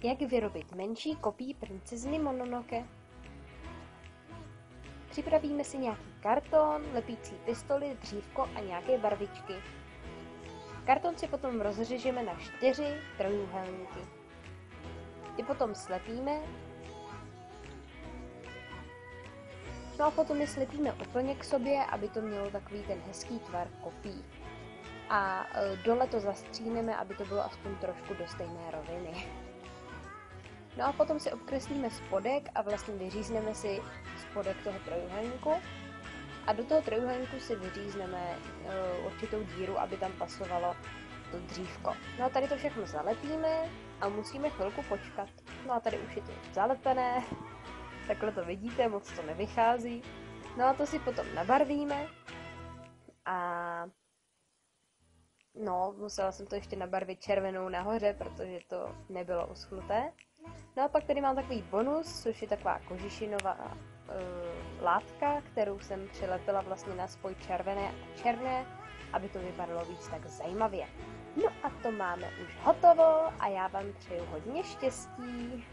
Jak vyrobit menší kopii princezny Mononoke? Připravíme si nějaký karton, lepící pistoli, dřívko a nějaké barvičky. Karton si potom rozřežeme na 4 trojúhelníky. Ty potom slepíme. No a potom je slepíme úplně k sobě, aby to mělo takový ten hezký tvar kopí. A dole to zastříneme, aby to bylo aspoň trošku do stejné roviny. No a potom si obkreslíme spodek a vlastně vyřízneme si spodek toho trojúhelníku. A do toho trojúhelníku si vyřízneme určitou díru, aby tam pasovalo to dřívko. No a tady to všechno zalepíme a musíme chvilku počkat. No a tady už je to zalepené, takhle to vidíte, moc to nevychází. No a to si potom nabarvíme a no, musela jsem to ještě nabarvit červenou nahoře, protože to nebylo uschnuté. No a pak tady mám takový bonus, což je taková kožešinová látka, kterou jsem přilepila vlastně na spoj červené a černé, aby to vypadalo víc tak zajímavě. No a to máme už hotovo a já vám přeju hodně štěstí.